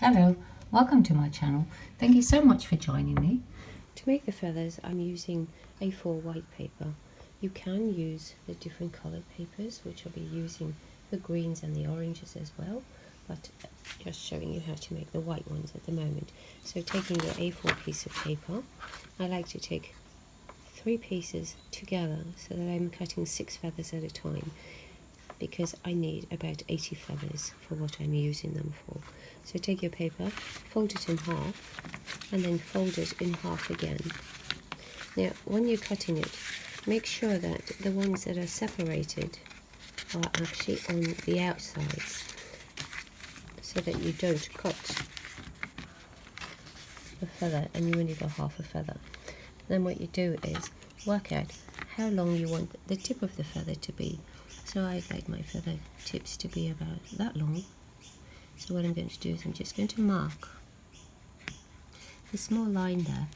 Hello, welcome to my channel. Thank you so much for joining me. To make the feathers, I'm using A4 white paper. You can use the different coloured papers, which I'll be using the greens and the oranges as well, but just showing you how to make the white ones at the moment. So taking your A4 piece of paper, I like to take 3 pieces together so that I'm cutting 6 feathers at a time, because I need about 80 feathers for what I'm using them for. So take your paper, fold it in half, and then fold it in half again. Now, when you're cutting it, make sure that the ones that are separated are actually on the outsides, so that you don't cut a feather and you only got half a feather. Then what you do is work out how long you want the tip of the feather to be. So I like my feather tips to be about that long. So what I'm going to do is I'm just going to mark a small line there,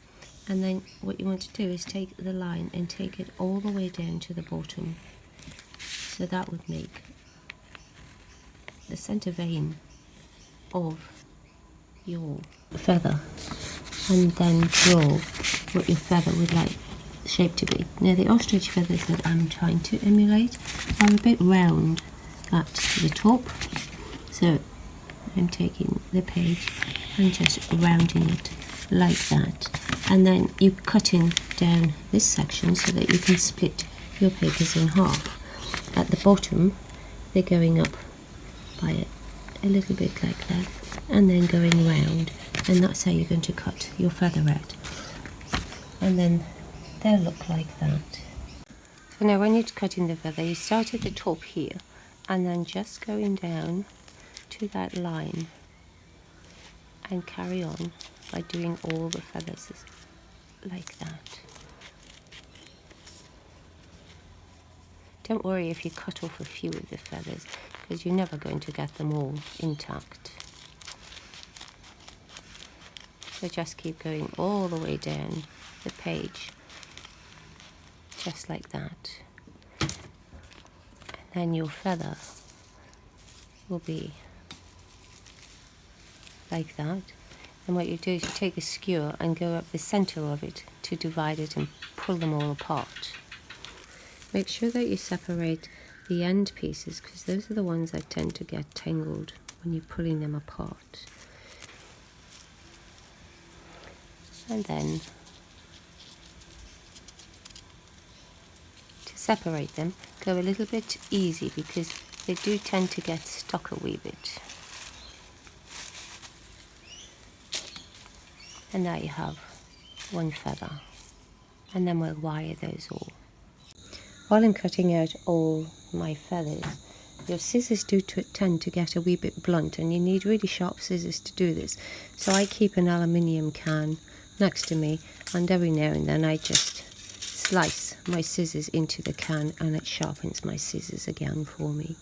and then what you want to do is take the line and take it all the way down to the bottom. So that would make the center vein of your feather, and then draw what your feather would like shape to be. Now the ostrich feathers that I'm trying to emulate are a bit round at the top, so I'm taking the page and just rounding it like that, and then you're cutting down this section so that you can split your papers in half. At the bottom they're going up by a little bit like that, and then going round, and that's how you're going to cut your feather out, and then they'll look like that. So now when you're cutting the feather, you start at the top here and then just going down to that line and carry on by doing all the feathers like that. Don't worry if you cut off a few of the feathers, because you're never going to get them all intact. So just keep going all the way down the page, just like that. And then your feather will be like that. And what you do is you take a skewer and go up the center of it to divide it and pull them all apart. Make sure that you separate the end pieces, because those are the ones that tend to get tangled when you're pulling them apart. And then to separate them, go a little bit easy, because they do tend to get stuck a wee bit. And now you have one feather, and then we'll wire those all. While I'm cutting out all my feathers, your scissors do tend to get a wee bit blunt, and you need really sharp scissors to do this. So I keep an aluminium can next to me, and every now and then I just slice my scissors into the can, and it sharpens my scissors again for me.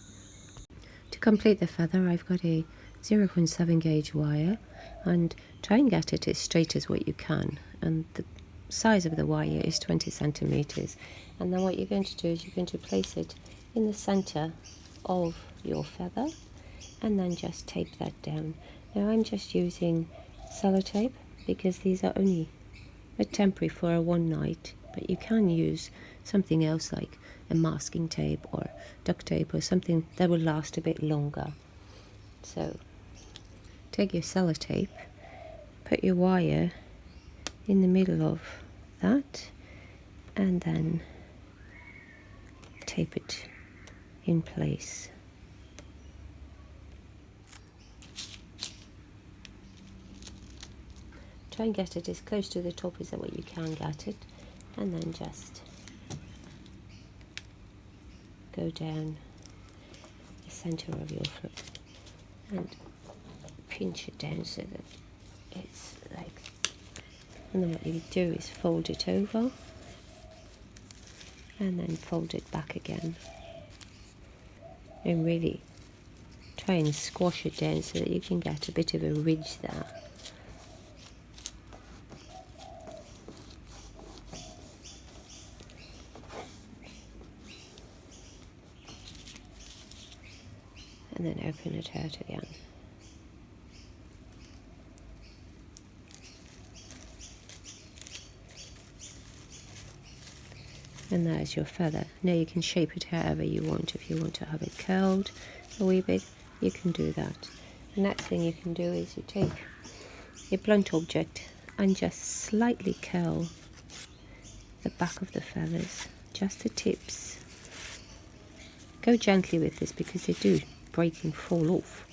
To complete the feather, I've got a 0.7 gauge wire, and try and get it as straight as what you can, and the size of the wire is 20 centimeters. And then what you're going to do is you're going to place it in the center of your feather, and then just tape that down. Now I'm just using sellotape, because these are only temporary for a one night, but you can use something else like a masking tape or duct tape or something that will last a bit longer. So take your sellotape, put your wire in the middle of that, and then tape it in place. Try and get it as close to the top as what you can get it, and then just go down the center of your foot and pinch it down so that it's like, and then what you do is fold it over and then fold it back again, and really try and squash it down so that you can get a bit of a ridge there. And then open it out again. And there's your feather. Now you can shape it however you want. If you want to have it curled a wee bit, you can do that. The next thing you can do is you take a blunt object and just slightly curl the back of the feathers, just the tips. Go gently with this because they do break and fall off.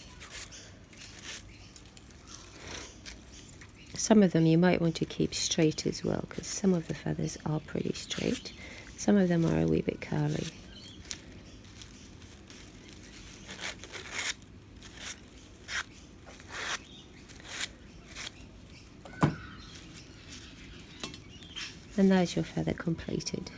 Some of them you might want to keep straight as well, because some of the feathers are pretty straight. Some of them are a wee bit curly. And there's your feather completed.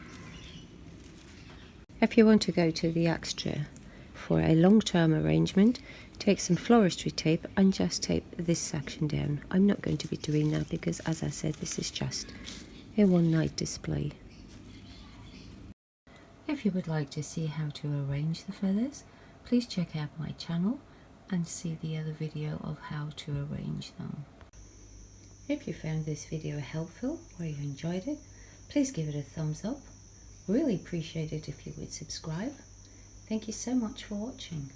If you want to go to the extra for a long-term arrangement, take some floristry tape and just tape this section down. I'm not going to be doing that because, as I said, this is just a one-night display. If you would like to see how to arrange the feathers, please check out my channel and see the other video of how to arrange them. If you found this video helpful or you enjoyed it, please give it a thumbs up. Really appreciate it if you would subscribe. Thank you so much for watching.